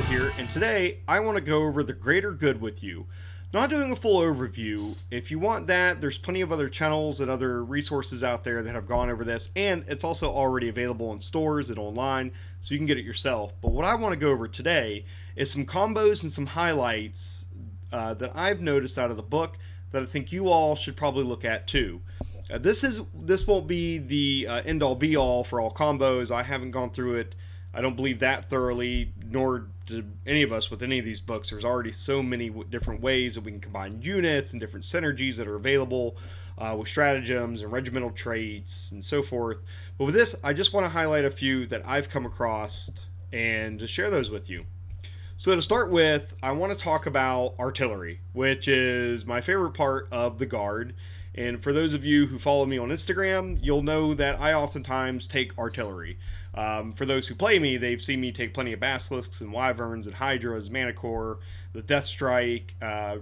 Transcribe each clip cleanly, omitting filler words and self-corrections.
here, and today I want to go over the greater good with you. Not doing a full overview. If you want that, there's plenty of other channels and other resources out there that have gone over this, and it's also already available in stores and online, so you can get it yourself. But what I want to go over today is some combos and some highlights that I've noticed out of the book that I think you all should probably look at too. This won't be the end all be all for all combos. I haven't gone through it. I don't believe that thoroughly, nor do any of us with any of these books. There's already so many different ways that we can combine units and different synergies that are available with stratagems and regimental traits and so forth. But with this, I just want to highlight a few that I've come across and just share those with you. So to start with, I want to talk about artillery, which is my favorite part of the Guard. And for those of you who follow me on Instagram, you'll know that I oftentimes take artillery. For those who play me, they've seen me take plenty of basilisks and wyverns and hydras, Manticore, the Death Strike.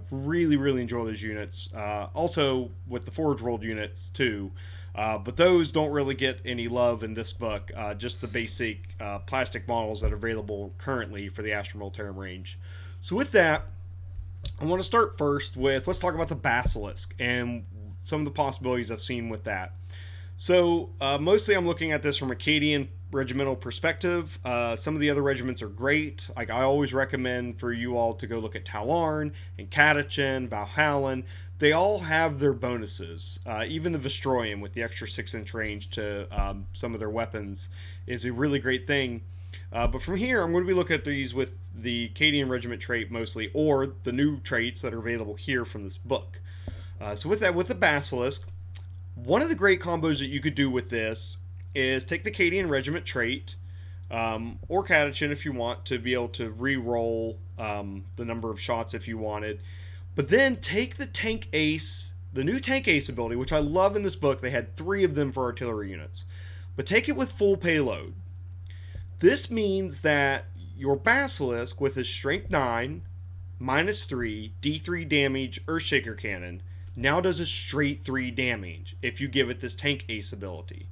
Really enjoy those units. Also with the Forge World units too. But those don't really get any love in this book. Just the basic plastic models that are available currently for the Astra Militarum range. So with that, I want to start first with, let's talk about the Basilisk and some of the possibilities I've seen with that. So mostly I'm looking at this from a Cadian regimental perspective. Some of the other regiments are great. Like I always recommend for you all to go look at Talarn and Cadian, Valhallan. They all have their bonuses. Even the Vestroyan with the extra 6-inch range to some of their weapons is a really great thing. But from here, I'm going to be looking at these with the Cadian regiment trait mostly, or the new traits that are available here from this book. So with that, with the Basilisk, one of the great combos that you could do with this is take the Cadian regiment trait, or Cadian if you want to be able to re-roll the number of shots if you wanted. But then take the Tank Ace, the new Tank Ace ability, which I love in this book. They had 3 of them for artillery units. But take it with full payload. This means that your Basilisk with his Strength 9, -3, D3 damage Earthshaker Cannon now does a straight 3 damage if you give it this Tank Ace ability.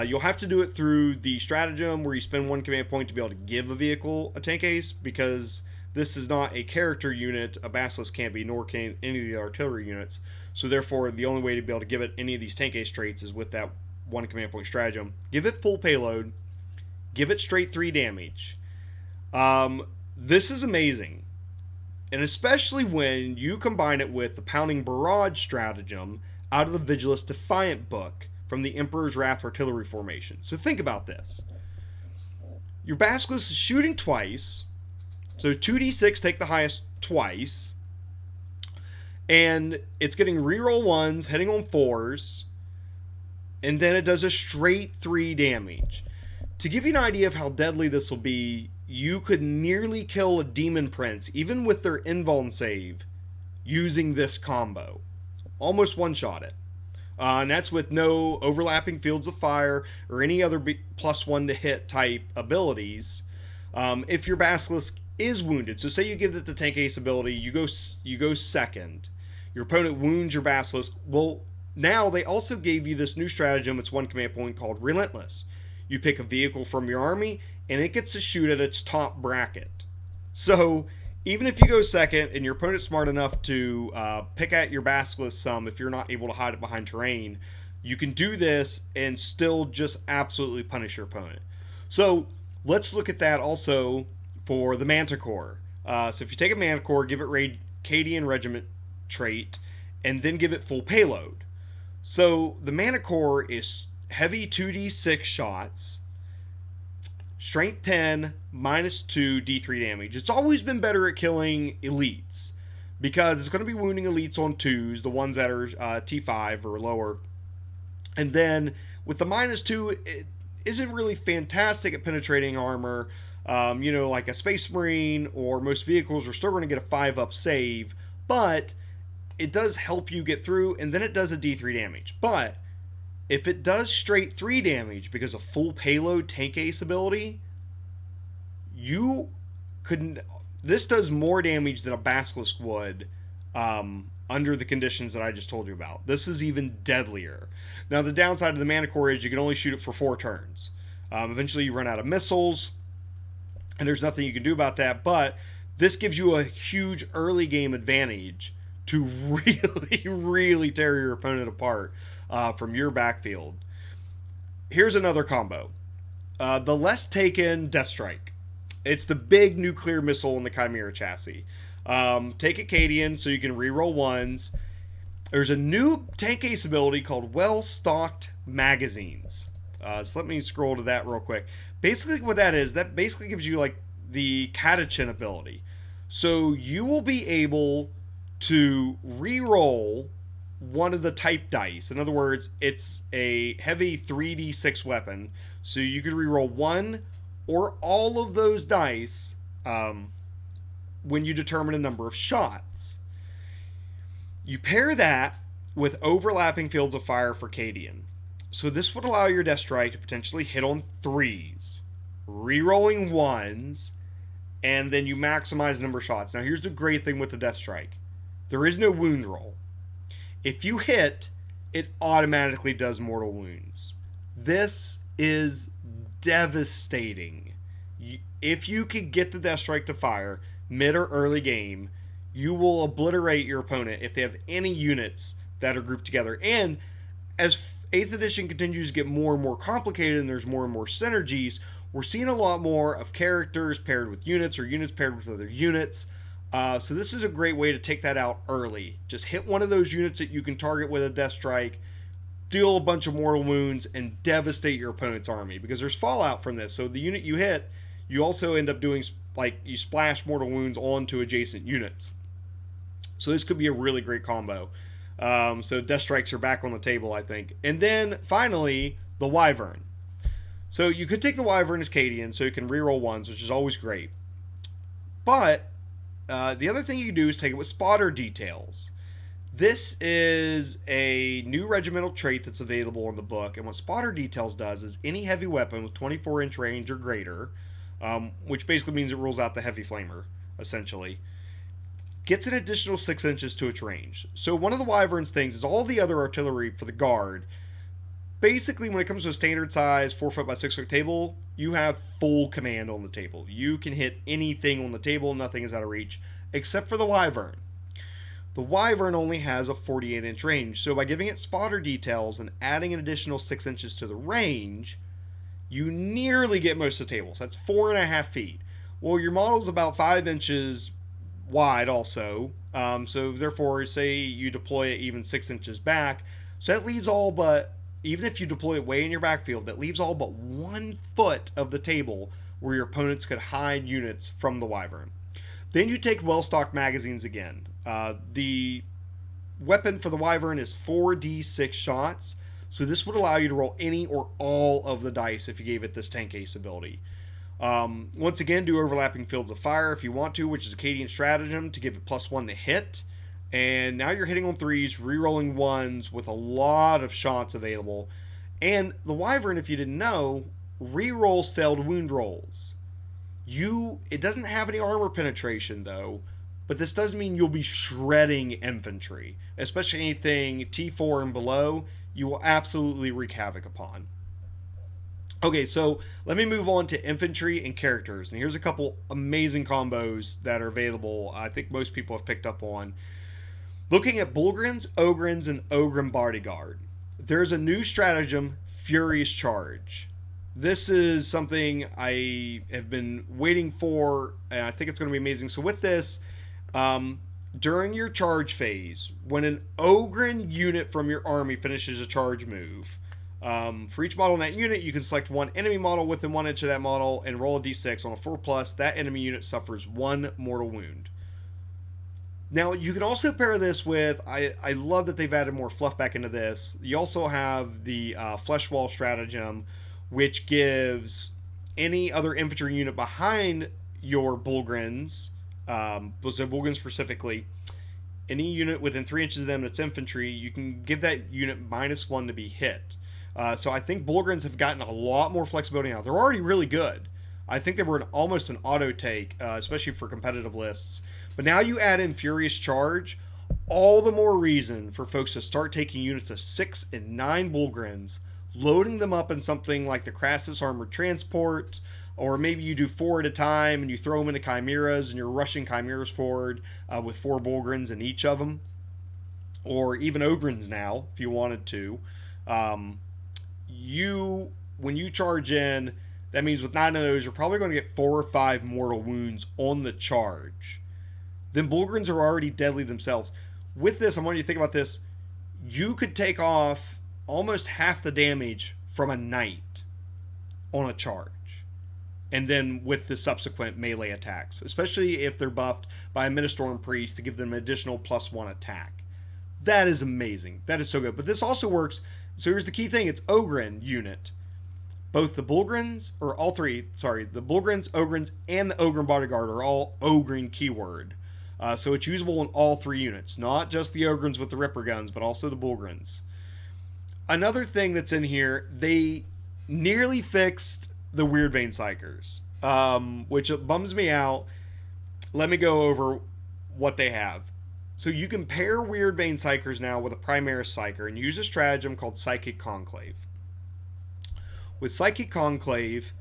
You'll have to do it through the stratagem where you spend 1 command point to be able to give a vehicle a Tank Ace, because this is not a character unit. A Basilisk can't be, nor can any of the artillery units. So therefore, the only way to be able to give it any of these Tank Ace traits is with that 1 command point stratagem. Give it full payload. Give it straight 3 damage. This is amazing. And especially when you combine it with the Pounding Barrage stratagem out of the Vigilus Defiant book from the Emperor's Wrath artillery formation. So think about this. Your Basilisk is shooting twice. So 2d6, take the highest twice. And it's getting reroll 1s, hitting on 4s. And then it does a straight 3 damage. To give you an idea of how deadly this will be, you could nearly kill a Demon Prince, even with their invuln save, using this combo. Almost one-shot it. And that's with no overlapping fields of fire or any other +1 to hit type abilities. If your Basilisk is wounded, so say you give it the Tank Ace ability, you go second. Your opponent wounds your Basilisk. Well, now they also gave you this new stratagem. It's 1 command point called Relentless. You pick a vehicle from your army, and it gets to shoot at its top bracket. So even if you go second and your opponent's smart enough to pick at your Basilisk some, if you're not able to hide it behind terrain, you can do this and still just absolutely punish your opponent. So let's look at that also for the Manticore. So if you take a Manticore, give it Cadian regiment trait, and then give it full payload. So the Manticore is heavy 2d6 shots, strength 10, -2, D3 damage. It's always been better at killing elites, because it's going to be wounding elites on 2s, the ones that are T5 or lower. And then with the -2, it isn't really fantastic at penetrating armor. Like a Space Marine or most vehicles are still going to get a 5-up save, but it does help you get through, and then it does a D3 damage. But if it does straight 3 damage because of full payload Tank Ace ability, this does more damage than a Basilisk would under the conditions that I just told you about. This is even deadlier. Now the downside of the Manticore is you can only shoot it for 4 turns. Eventually you run out of missiles, and there's nothing you can do about that. But this gives you a huge early game advantage to really, really tear your opponent apart from your backfield. Here's another combo. The Less Taken Death Strike. It's the big nuclear missile in the Chimera chassis. Take a Cadian so you can reroll ones. There's a new tank ace ability called Well-Stocked Magazines. So let me scroll to that real quick. Basically what that is, that basically gives you like the Cadian ability. So you will be able to re-roll one of the type dice. In other words, it's a heavy 3d6 weapon. So you could re-roll one or all of those dice when you determine a number of shots. You pair that with overlapping fields of fire for Cadian. So this would allow your Death Strike to potentially hit on 3s, re-rolling 1s, and then you maximize the number of shots. Now here's the great thing with the Death Strike. There is no wound roll. If you hit, it automatically does mortal wounds. This is devastating. If you could get the Death Strike to fire mid or early game, you will obliterate your opponent if they have any units that are grouped together. And as 8th edition continues to get more and more complicated and there's more and more synergies, we're seeing a lot more of characters paired with units or units paired with other units. So this is a great way to take that out early. Just hit one of those units that you can target with a Death Strike, deal a bunch of mortal wounds, and devastate your opponent's army. Because there's fallout from this. So the unit you hit, you also end up doing, like, you splash mortal wounds onto adjacent units. So this could be a really great combo. So Death Strikes are back on the table, I think. And then, finally, the Wyvern. So you could take the Wyvern as Cadian, so you can reroll ones, which is always great. But the other thing you can do is take it with Spotter Details. This is a new regimental trait that's available in the book, and what Spotter Details does is any heavy weapon with 24-inch range or greater, which basically means it rules out the heavy flamer, essentially, gets an additional 6 inches to its range. So one of the Wyvern's things is all the other artillery for the guard. Basically, when it comes to a standard size 4 foot by 6 foot table, you have full command on the table. You can hit anything on the table, nothing is out of reach, except for the Wyvern. The Wyvern only has a 48-inch range, so by giving it Spotter Details and adding an additional 6 inches to the range, you nearly get most of the table. So that's 4.5 feet. Well, your model's about 5 inches wide also, so therefore, say you deploy it even 6 inches back, so that leaves all but, even if you deploy it way in your backfield, that leaves all but 1 foot of the table where your opponents could hide units from the Wyvern. Then you take well-stocked magazines again. The weapon for the Wyvern is 4d6 shots, so this would allow you to roll any or all of the dice if you gave it this tank ace ability. Once again, do overlapping fields of fire if you want to, which is a Cadian stratagem to give it +1 to hit. And now you're hitting on 3s, re-rolling 1s with a lot of shots available. And the Wyvern, if you didn't know, re-rolls failed wound rolls. It doesn't have any armor penetration though, but this does mean you'll be shredding infantry, especially anything T4 and below. You will absolutely wreak havoc upon. Okay, so let me move on to infantry and characters. And here's a couple amazing combos that are available. I think most people have picked up on. Looking at Bullgrins, Ogrins, and Ogrin Bodyguard, there's a new stratagem, Furious Charge. This is something I have been waiting for, and I think it's going to be amazing. So with this, during your charge phase, when an Ogrin unit from your army finishes a charge move, for each model in that unit, you can select one enemy model within 1 inch of that model and roll a d6. On a 4+, that enemy unit suffers 1 mortal wound. Now, you can also pair this with, I love that they've added more fluff back into this. You also have the Flesh Wall Stratagem, which gives any other infantry unit behind your Bullgrins, so Bullgrins specifically, any unit within 3 inches of them that's infantry, you can give that unit -1 to be hit. So I think Bullgrins have gotten a lot more flexibility now. They're already really good. I think they were almost an auto take, especially for competitive lists. But now you add in Furious Charge, all the more reason for folks to start taking units of 6 and 9 Bullgrins, loading them up in something like the Crassus Armored Transport, Or maybe you do 4 at a time and you throw them into chimeras and you're rushing chimeras forward with 4 Bulgrins in each of them. Or even Ogrins now, if you wanted to. Um, when you charge in, that means with 9 of those, you're probably going to get 4 or 5 mortal wounds on the charge. Then Bulgrins are already deadly themselves. With this, I want you to think about this. You could take off almost half the damage from a knight on a charge. And then with the subsequent melee attacks, especially if they're buffed by a Ministorm Priest to give them an additional +1 attack. That is amazing. That is so good. But this also works. So here's the key thing. It's Ogrin unit. Both the Bulgrins, or all three, sorry, the Bulgrins, Ogrins, and the Ogrin Bodyguard are all Ogrin keyword. So it's usable in all 3 units. Not just the Ogrins with the Ripper guns, but also the Bulgrins. Another thing that's in here, they nearly fixed the Weirdbane Psychers, which bums me out. Let me go over what they have. So you can pair Weirdbane Psychers now with a Primaris Psyker and use a stratagem called Psychic Conclave. With Psychic Conclave,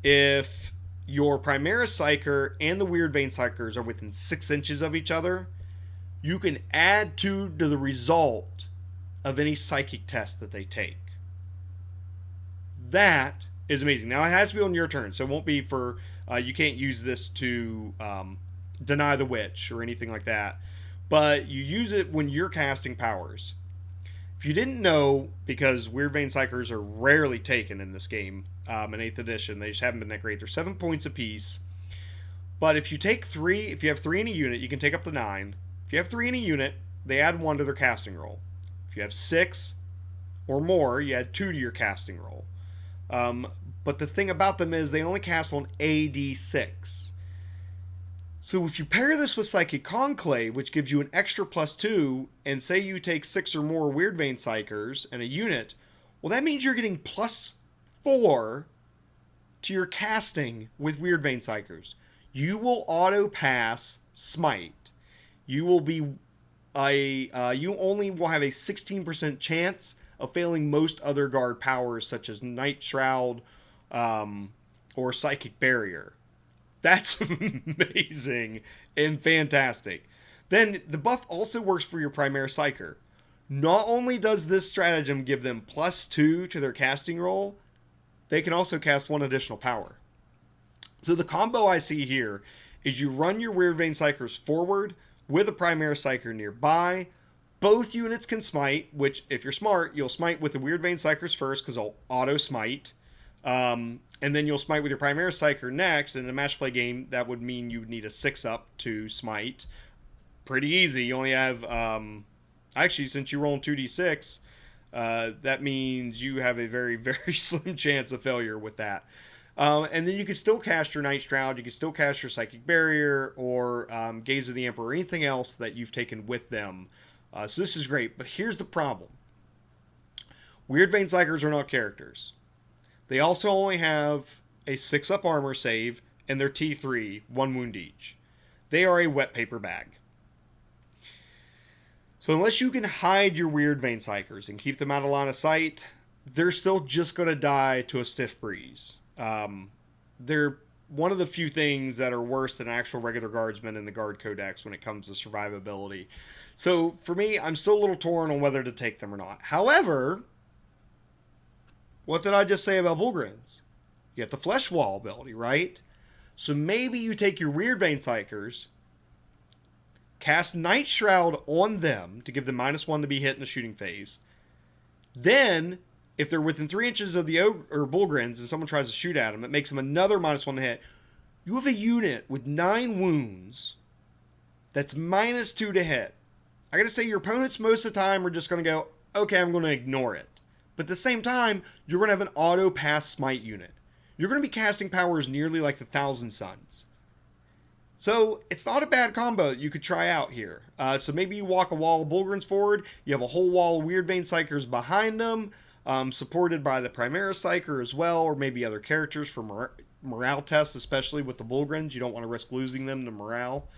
if your Primaris Psyker and the Weirdbane Psychers are within 6 inches of each other, you can add 2 to the result of any psychic test that they take. That is amazing. Now, it has to be on your turn, so it won't be for... you can't use this to deny the witch or anything like that. But you use it when you're casting powers. If you didn't know, because Weirdbane Psychers are rarely taken in this game, in 8th edition, they just haven't been that great. They're 7 points apiece. But if you take 3, if you have 3 in a unit, you can take up to 9. If you have 3 in a unit, they add 1 to their casting roll. If you have 6 or more, you add 2 to your casting roll. But the thing about them is they only cast on AD6. So if you pair this with Psychic Conclave, which gives you an extra +2, and say you take 6 or more Weirdbane Psychers in a unit, well, that means you're getting +4 to your casting with Weirdbane Psychers. You will auto pass Smite. You will be you only will have a 16% chance of failing most other guard powers such as Night Shroud or Psychic Barrier. That's amazing and fantastic. Then the buff also works for your Primaris Psyker. Not only does this stratagem give them +2 to their casting roll, they can also cast 1 additional power. So the combo I see here is you run your Weirdbane Psychers forward with a Primaris Psyker nearby. Both units can smite, which if you're smart, you'll smite with the Weirdbane Psychers first because they'll auto smite. And then you'll smite with your Primaris Psyker next. In a match play game, that would mean you would need a 6-up to smite. Pretty easy. You only have... actually, since you roll 2d6, that means you have a very, very slim chance of failure with that. And then you can still cast your Night Shroud. You can still cast your Psychic Barrier or Gaze of the Emperor or anything else that you've taken with them. So this is great. But here's the problem. Weirdbane Psychers are not characters. They also only have a 6-up armor save and their T3, 1 wound each. They are a wet paper bag. So unless you can hide your Weirdbane Psychers and keep them out of line of sight, they're still just going to die to a stiff breeze. They're one of the few things that are worse than actual regular guardsmen in the Guard Codex when it comes to survivability. So for me, I'm still a little torn on whether to take them or not. However... what did I just say about Bulgrins? You get the Flesh Wall ability, right? So maybe you take your Weirdbane Psychers, cast Night Shroud on them to give them -1 to be hit in the shooting phase. Then, if they're within 3 inches of the Bulgrins and someone tries to shoot at them, it makes them another -1 to hit. You have a unit with 9 wounds that's -2 to hit. I gotta say, your opponents most of the time are just gonna go, okay, I'm gonna ignore it. But at the same time, you're going to have an auto-pass smite unit. You're going to be casting powers nearly like the Thousand Suns. So, it's not a bad combo that you could try out here. So maybe you walk a wall of Bulgrins forward, you have a whole wall of Weirdbane Psychers behind them, supported by the Primaris Psyker as well, or maybe other characters for morale tests, especially with the Bulgrins. You don't want to risk losing them to morale.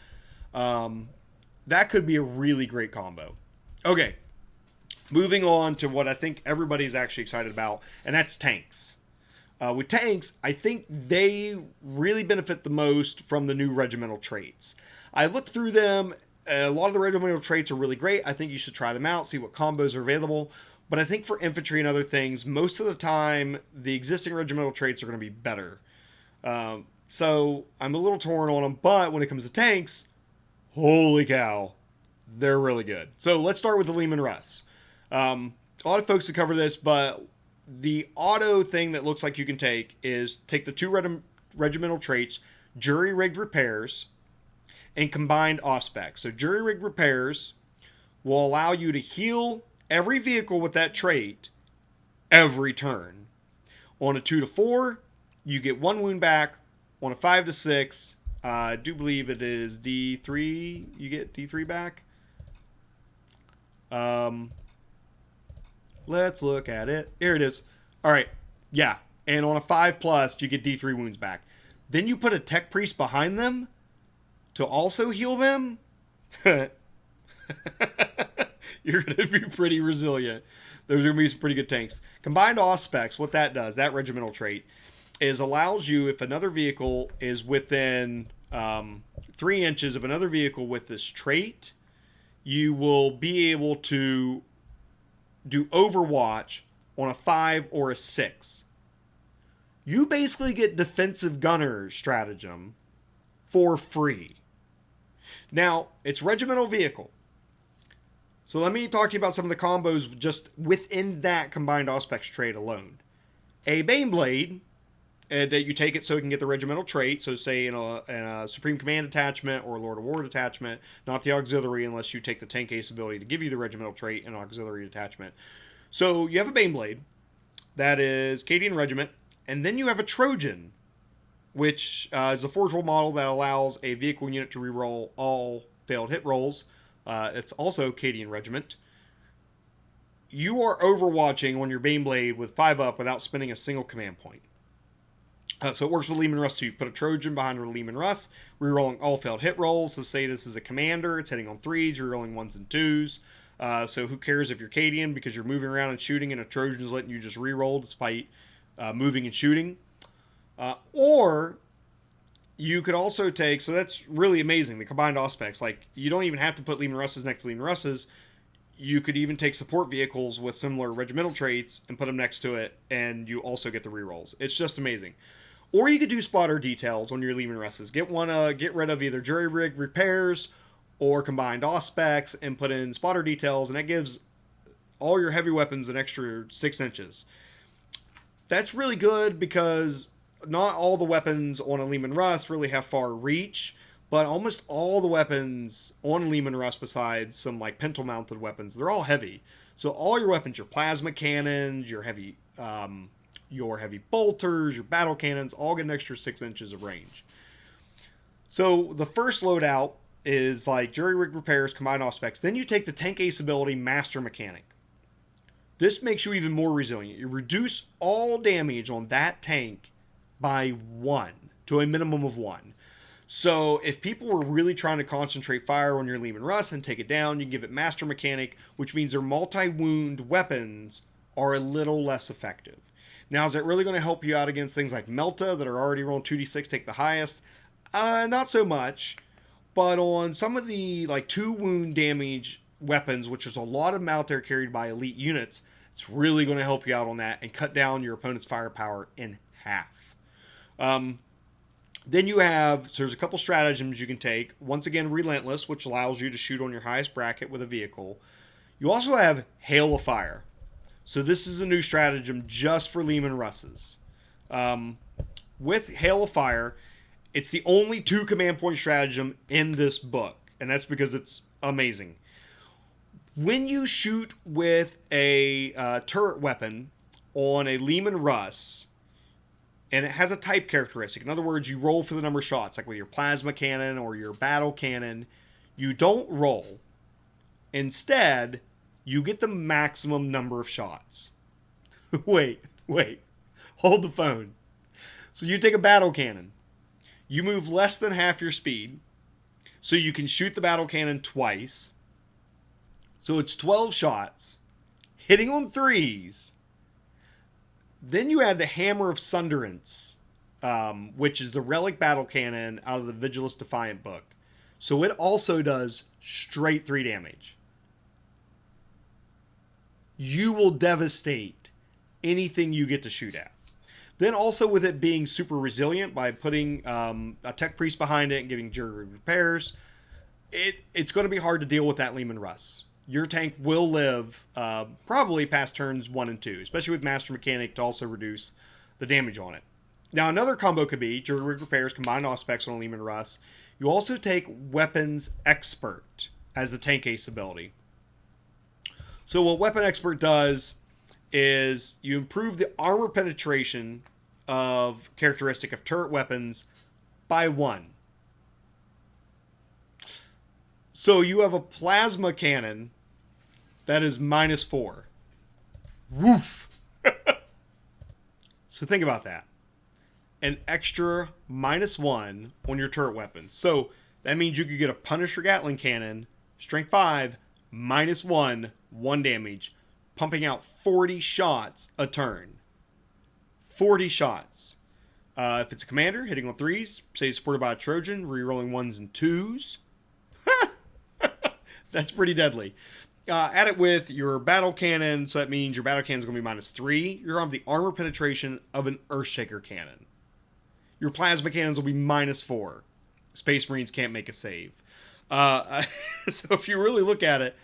That could be a really great combo. Okay. Moving on to what I think everybody's actually excited about, and that's tanks. With tanks, I think they really benefit the most from the new regimental traits. I looked through them. A lot of the regimental traits are really great. I think you should try them out, see what combos are available. But I think for infantry and other things, most of the time, the existing regimental traits are going to be better. So I'm a little torn on them. But when it comes to tanks, holy cow, they're really good. So let's start with the Lehman Russ. A lot of folks that cover this, but the auto thing that looks like you can take is take the two regimental traits, jury-rigged repairs, and combined auspex. So jury-rigged repairs will allow you to heal every vehicle with that trait every turn. On a 2 to 4, you get 1 wound back. On a 5 to 6, I do believe it is D3, you get D3 back. Let's look at it. Here it is. All right. Yeah. And on a 5 plus, you get D3 wounds back. Then you put a tech priest behind them to also heal them. You're going to be pretty resilient. There's going to be some pretty good tanks. Combined auspex, what that does, that regimental trait, is allows you, if another vehicle is within 3 inches of another vehicle with this trait, you will be able to do Overwatch on a 5 or a 6. You basically get defensive gunner stratagem for free. Now, it's regimental vehicle. So let me talk to you about some of the combos just within that combined auspex trait alone. A Baneblade, that you take it so it can get the regimental trait. So say in a Supreme Command detachment or Lord of War detachment, not the auxiliary unless you take the tank ace ability to give you the regimental trait in auxiliary detachment. So you have a Baneblade, that is Cadian Regiment, and then you have a Trojan, which is a Forge Roll model that allows a vehicle unit to reroll all failed hit rolls. It's also Cadian Regiment. You are overwatching on your Baneblade with 5 up without spending a single command point. So it works with Lehman Russ too. Put a Trojan behind a Lehman Russ, rerolling all failed hit rolls. So say this is a commander, it's hitting on 3s, rerolling 1s and 2s. So who cares if you're Cadian because you're moving around and shooting and a Trojan's letting you just reroll despite moving and shooting. Or you could also take, so that's really amazing, the combined auspex. Like, you don't even have to put Lehman Russes next to Lehman Russes. You could even take support vehicles with similar regimental traits and put them next to it, and you also get the rerolls. It's just amazing. Or you could do spotter details on your Lehman Russes. Get rid of either jury-rigged repairs or combined auspex and put in spotter details, and that gives all your heavy weapons an extra 6 inches. That's really good because not all the weapons on a Lehman Russ really have far reach, but almost all the weapons on Lehman Russ, besides some like pintle-mounted weapons, they're all heavy. So all your weapons, your plasma cannons, your heavy bolters, your battle cannons, all get an extra 6 inches of range. So the first loadout is like jury-rigged repairs, combined auspex. Then you take the tank ace ability, Master Mechanic. This makes you even more resilient. You reduce all damage on that tank by 1 to a minimum of 1. So if people were really trying to concentrate fire on your Lehman Russ and take it down, you can give it Master Mechanic, which means their multi-wound weapons are a little less effective. Now, is that really going to help you out against things like Melta that are already rolling 2d6, take the highest? Not so much. But on some of the like 2 wound damage weapons, which is a lot of them out there carried by elite units, it's really going to help you out on that and cut down your opponent's firepower in half. Then you have, so there's a couple stratagems you can take. Once again, Relentless, which allows you to shoot on your highest bracket with a vehicle. You also have Hail of Fire. So this is a new stratagem just for Lehman Russes. With Hail of Fire, it's the only 2 command point stratagem in this book, and that's because it's amazing. When you shoot with a turret weapon on a Lehman Russ, and it has a type characteristic. In other words, you roll for the number of shots, like with your plasma cannon or your battle cannon. You don't roll. Instead, you get the maximum number of shots. Wait. Hold the phone. So you take a battle cannon. You move less than half your speed. So you can shoot the battle cannon twice. So it's 12 shots. Hitting on 3s. Then you add the Hammer of Sunderance, which is the relic battle cannon out of the Vigilus Defiant book. So it also does straight 3 damage. You will devastate anything you get to shoot at. Then also with it being super resilient by putting a Tech Priest behind it and giving jury repairs, it's going to be hard to deal with that Leman Russ. Your tank will live probably past turns 1 and 2, especially with Master Mechanic to also reduce the damage on it. Now another combo could be jury repairs, combined aspects on a Leman Russ. You also take Weapons Expert as the tank ace ability. So what Weapon Expert does is you improve the armor penetration of characteristic of turret weapons by 1. So you have a plasma cannon that is -4. Woof! So think about that. An extra -1 on your turret weapons. So that means you could get a Punisher Gatling cannon, strength 5, -1, 1 damage, pumping out 40 shots a turn. 40 shots. If it's a commander, hitting on 3s, say supported by a Trojan, rerolling 1s and 2s. That's pretty deadly. Add it with your battle cannon, so that means your battle cannon is going to be -3. You're going to have the armor penetration of an Earthshaker cannon. Your plasma cannons will be -4. Space Marines can't make a save. So if you really look at it,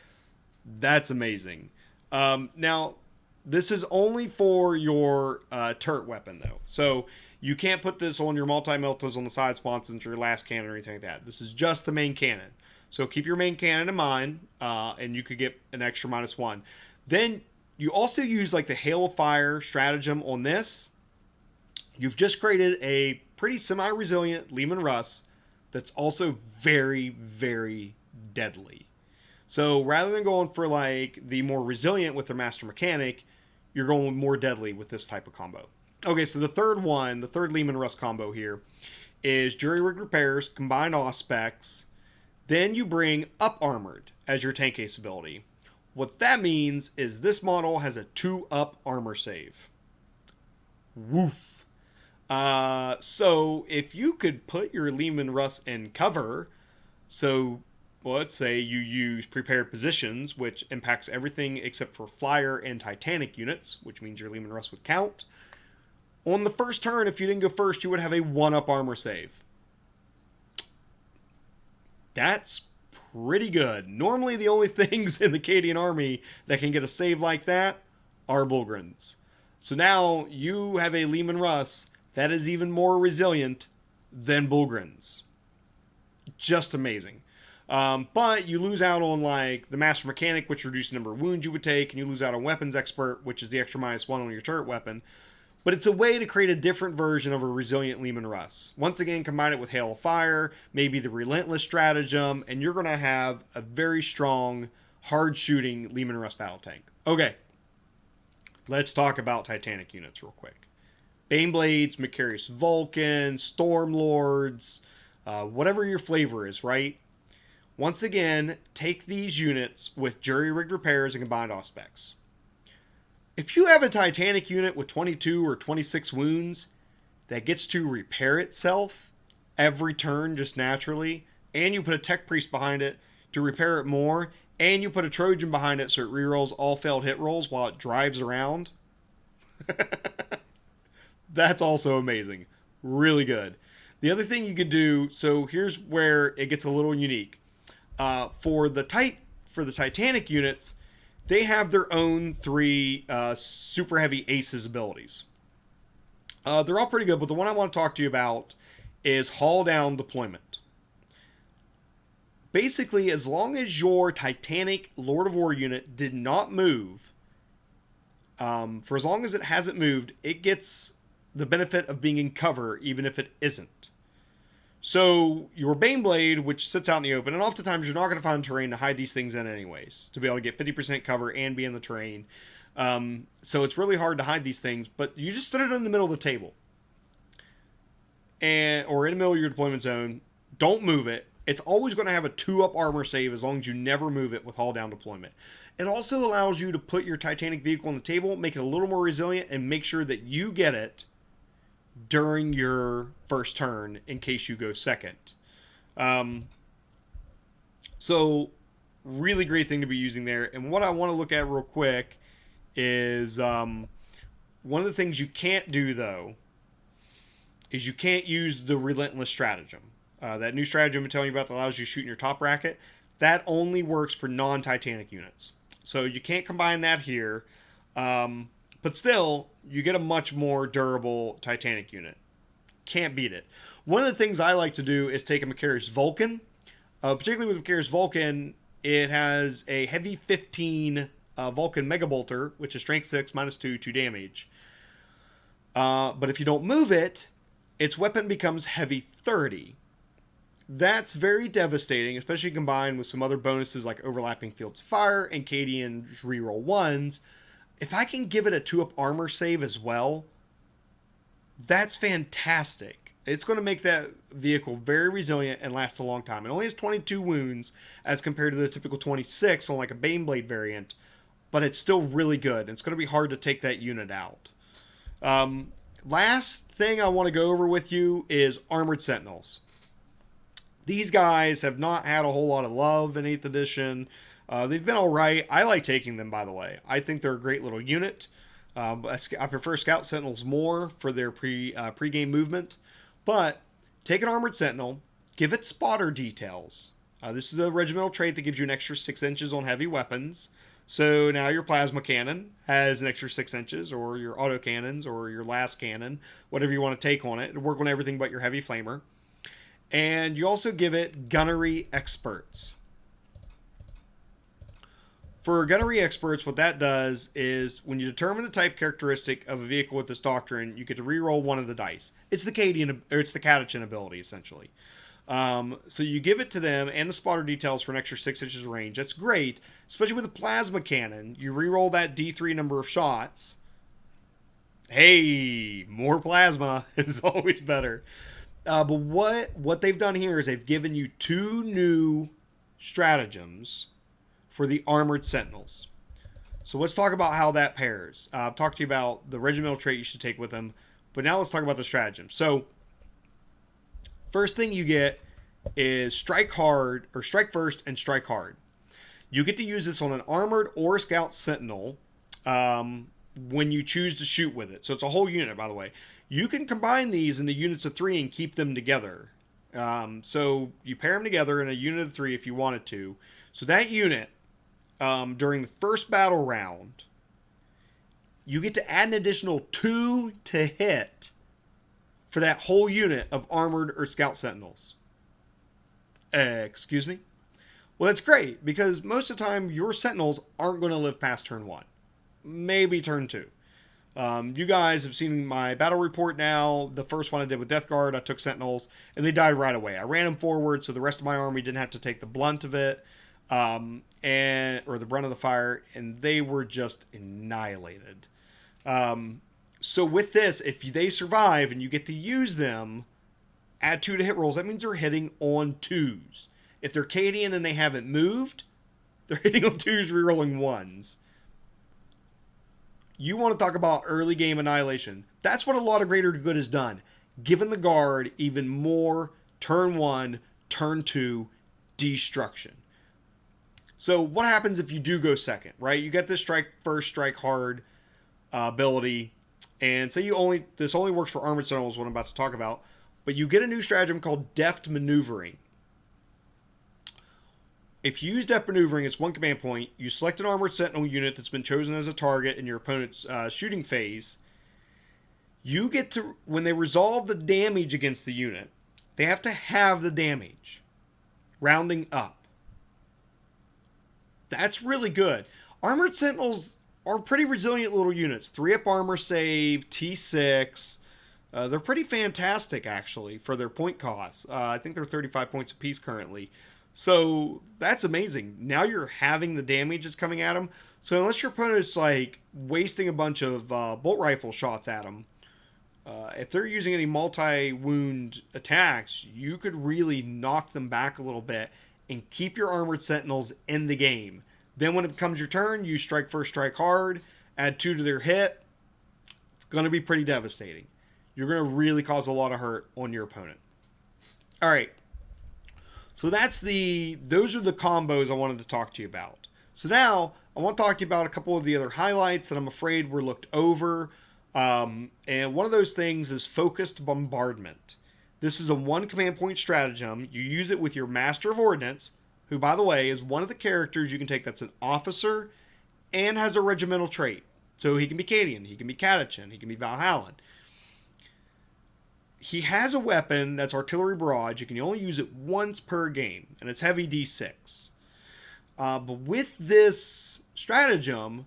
that's amazing. Now, this is only for your turret weapon, though. So you can't put this on your multi-meltas on the side sponsons or your last cannon or anything like that. This is just the main cannon. So keep your main cannon in mind, and you could get an extra -1. Then you also use like the Hail of Fire stratagem on this. You've just created a pretty semi-resilient Leman Russ that's also very, very deadly. So rather than going for like the more resilient with the Master Mechanic, you're going more deadly with this type of combo. Okay, so the third Leman Russ combo here is Jury Rig Repairs, Combined Auspex. Then you bring Up Armored as your tank ace ability. What that means is this model has a 2-up armor save. Woof. So if you could put your Leman Russ in cover, so let's say you use Prepared Positions, which impacts everything except for Flyer and Titanic units, which means your Leman Russ would count. On the first turn, if you didn't go first, you would have a 1-up armor save. That's pretty good. Normally the only things in the Cadian army that can get a save like that are Bullgrins. So now you have a Leman Russ that is even more resilient than Bullgrins. Just amazing. But you lose out on like the Master Mechanic, which reduces the number of wounds you would take, and you lose out on Weapons Expert, which is the extra -1 on your turret weapon. But it's a way to create a different version of a resilient Leman Russ. Once again, combine it with Hail of Fire, maybe the Relentless stratagem, and you're going to have a very strong, hard-shooting Leman Russ battle tank. Okay, let's talk about Titanic units real quick. Baneblades, Macarius Vulcan, Stormlords, whatever your flavor is, right? Once again, take these units with jury-rigged repairs and combined auspex. If you have a Titanic unit with 22 or 26 wounds that gets to repair itself every turn just naturally, and you put a Tech Priest behind it to repair it more, and you put a Trojan behind it so it rerolls all failed hit rolls while it drives around, that's also amazing. Really good. The other thing you could do, so here's where it gets a little unique. For the Titanic units, they have their own 3 super heavy aces abilities. They're all pretty good, but the one I want to talk to you about is Haul Down Deployment. Basically, as long as your Titanic Lord of War unit did not move, for as long as it hasn't moved, it gets the benefit of being in cover, even if it isn't. So your Baneblade, which sits out in the open, and oftentimes you're not going to find terrain to hide these things in anyways, to be able to get 50% cover and be in the terrain. So it's really hard to hide these things, but you just set it in the middle of the table. Or in the middle of your deployment zone. Don't move it. It's always going to have a 2-up armor save as long as you never move it with Haul Down Deployment. It also allows you to put your Titanic vehicle on the table, make it a little more resilient, and make sure that you get it during your first turn in case you go second. So, really great thing to be using there. And what I want to look at real quick is one of the things you can't do, though, is you can't use the Relentless Stratagem. That new stratagem I'm telling you about that allows you to shoot in your top bracket, that only works for non-Titanic units. So you can't combine that here. But still, you get a much more durable Titanic unit. Can't beat it. One of the things I like to do is take a Macaris Vulcan. Particularly with Macaris Vulcan, it has a heavy 15 Vulcan Mega Bolter, which is strength 6, -2, 2 damage. But if you don't move it, its weapon becomes heavy 30. That's very devastating, especially combined with some other bonuses like overlapping fields of fire and Cadian reroll 1s. If I can give it a 2-up armor save as well, that's fantastic. It's going to make that vehicle very resilient and last a long time. It only has 22 wounds as compared to the typical 26 on like a Baneblade variant, but it's still really good. And it's going to be hard to take that unit out. Last thing I want to go over with you is Armored Sentinels. These guys have not had a whole lot of love in 8th edition. They've been alright. I like taking them, by the way. I think they're a great little unit. I prefer Scout Sentinels more for their pre-game movement. But take an Armored Sentinel, give it spotter details. This is a regimental trait that gives you an extra 6 inches on heavy weapons. So now your plasma cannon has an extra 6 inches, or your autocannons, or your last cannon, whatever you want to take on it. It'll work on everything but your heavy flamer. And you also give it Gunnery Experts. For Gunnery Experts, what that does is when you determine the type characteristic of a vehicle with this doctrine, you get to reroll one of the dice. It's the Cadian, or it's the Cadian ability, essentially. So you give it to them and the spotter details for an extra 6 inches of range. That's great, especially with a plasma cannon. You reroll that D3 number of shots. Hey, more plasma is always better. But what they've done here is they've given you 2 new stratagems for the Armored Sentinels. So let's talk about how that pairs. I've talked to you about the regimental trait you should take with them, but now let's talk about the stratagem. So first thing you get is strike hard, or strike first and strike hard. You get to use this on an armored or scout sentinel when you choose to shoot with it. So it's a whole unit, by the way. You can combine these into units of 3 and keep them together. So you pair them together in a unit of 3 if you wanted to. So that unit, during the first battle round, you get to add an additional 2 to hit for that whole unit of armored or scout sentinels. Excuse me? Well, that's great, because most of the time your sentinels aren't going to live past turn 1. Maybe turn 2. You guys have seen my battle report now. The first one I did with Death Guard, I took sentinels, and they died right away. I ran them forward, so the rest of my army didn't have to take the blunt of it, or the brunt of the fire, and they were just annihilated. So with this, if they survive and you get to use them, add 2 to hit rolls. That means they're hitting on 2s. If they're Cadian and they haven't moved, they're hitting on 2s, rerolling 1s. You want to talk about early game annihilation. That's what a lot of Greater Good has done. Given the guard even more turn 1, turn 2 destruction. So what happens if you do go second, right? You get this strike first, strike hard ability. And say this only works for Armored Sentinels, what I'm about to talk about. But you get a new stratagem called Deft Maneuvering. If you use Deft Maneuvering, it's 1 command point. You select an Armored Sentinel unit that's been chosen as a target in your opponent's shooting phase. You get to, when they resolve the damage against the unit, they have to have the damage, rounding up. That's really good. Armored Sentinels are pretty resilient little units. 3-up armor save, T6. They're pretty fantastic, actually, for their point costs. I think they're 35 points apiece currently. So that's amazing. Now you're having the damage that's coming at them. So unless your opponent's like wasting a bunch of bolt rifle shots at them, if they're using any multi-wound attacks, you could really knock them back a little bit and keep your Armored Sentinels in the game. Then when it comes your turn, you strike first, strike hard, add 2 to their hit. It's going to be pretty devastating. You're going to really cause a lot of hurt on your opponent. All right. So those are the combos I wanted to talk to you about. So now I want to talk to you about a couple of the other highlights that I'm afraid were looked over. And one of those things is focused bombardment. This is a 1 command point stratagem. You use it with your Master of Ordnance, who, by the way, is one of the characters you can take that's an officer and has a regimental trait. So he can be Cadian, he can be Cadian, he can be Valhallan. He has a weapon that's artillery barrage. You can only use it once per game, and it's heavy D6. But with this stratagem,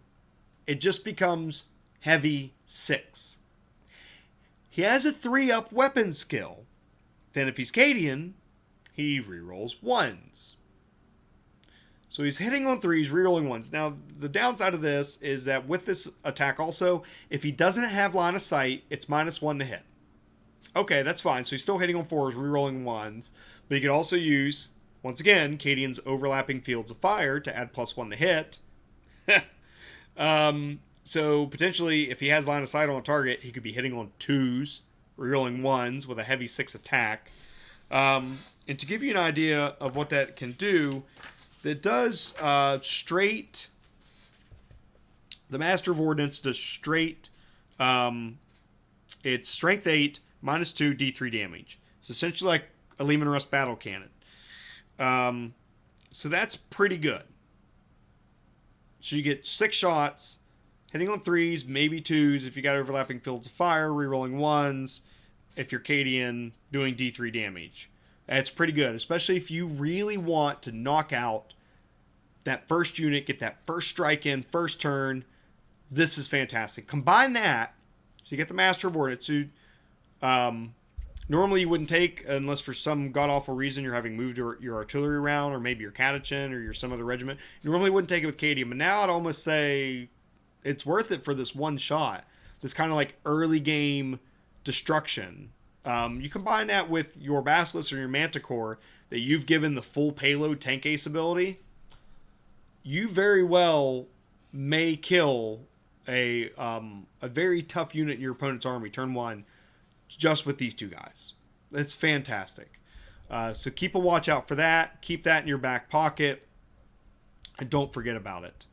it just becomes heavy 6. He has a 3-up weapon skill. Then if he's Cadian, he rerolls 1s. So he's hitting on 3s, rerolling 1s. Now, the downside of this is that with this attack also, if he doesn't have line of sight, it's -1 to hit. Okay, that's fine. So he's still hitting on 4s, rerolling 1s. But you could also use, once again, Cadian's overlapping fields of fire to add +1 to hit. So potentially, if he has line of sight on a target, he could be hitting on 2s, rerolling 1s with a heavy 6 attack. And to give you an idea of what that can do, that does straight. The Master of Ordnance does straight. It's strength 8, -2, D3 damage. It's essentially like a Lehman Russ battle cannon. So that's pretty good. So you get 6 shots, hitting on 3s, maybe 2s if you got overlapping fields of fire, rerolling 1s if you're Cadian, doing D3 damage. That's pretty good, especially if you really want to knock out that first unit, get that first strike in, first turn. This is fantastic. Combine that, so you get the Master of Ordnance, who normally you wouldn't take unless for some god-awful reason you're having moved your artillery around, or maybe your Cadian or your some other regiment. You normally wouldn't take it with Cadian, but now I'd almost say it's worth it for this one shot. This kind of like early game destruction. You combine that with your Basilisk or your Manticore that you've given the full payload tank ace ability, you very well may kill a very tough unit in your opponent's army turn 1 just with these 2 guys. It's fantastic. So keep a watch out for that. Keep that in your back pocket, and don't forget about it.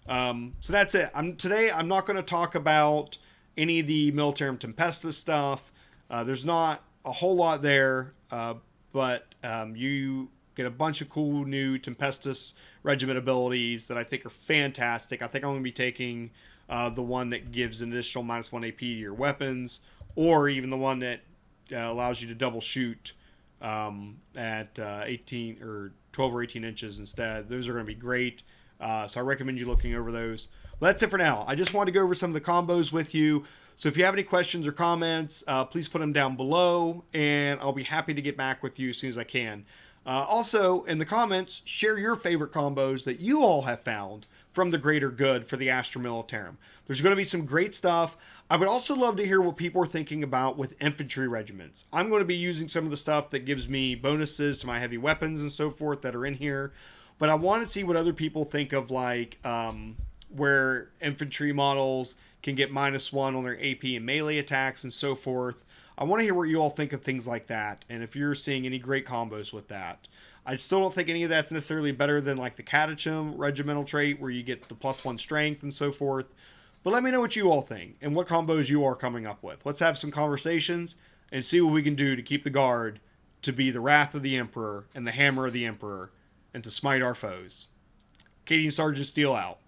So that's it. Today I'm not going to talk about any of the Militarum Tempestus stuff. There's not a whole lot there, but you get a bunch of cool new Tempestus regiment abilities that I think are fantastic. I think I'm going to be taking the one that gives an additional -1 AP to your weapons, or even the one that allows you to double shoot at 18 or 12 or 18 inches instead. Those are going to be great. So I recommend you looking over those. Well, that's it for now. I just wanted to go over some of the combos with you. So if you have any questions or comments, please put them down below, and I'll be happy to get back with you as soon as I can. Also, in the comments, share your favorite combos that you all have found from the greater good for the Astra Militarum. There's going to be some great stuff. I would also love to hear what people are thinking about with infantry regiments. I'm going to be using some of the stuff that gives me bonuses to my heavy weapons and so forth that are in here. But I want to see what other people think of, like where infantry models can get -1 on their AP and melee attacks and so forth. I want to hear what you all think of things like that, and if you're seeing any great combos with that. I still don't think any of that's necessarily better than like the Cadian regimental trait where you get the +1 strength and so forth. But let me know what you all think and what combos you are coming up with. Let's have some conversations and see what we can do to keep the Guard to be the wrath of the Emperor and the hammer of the Emperor and to smite our foes. Cadian Sergeant Steel out.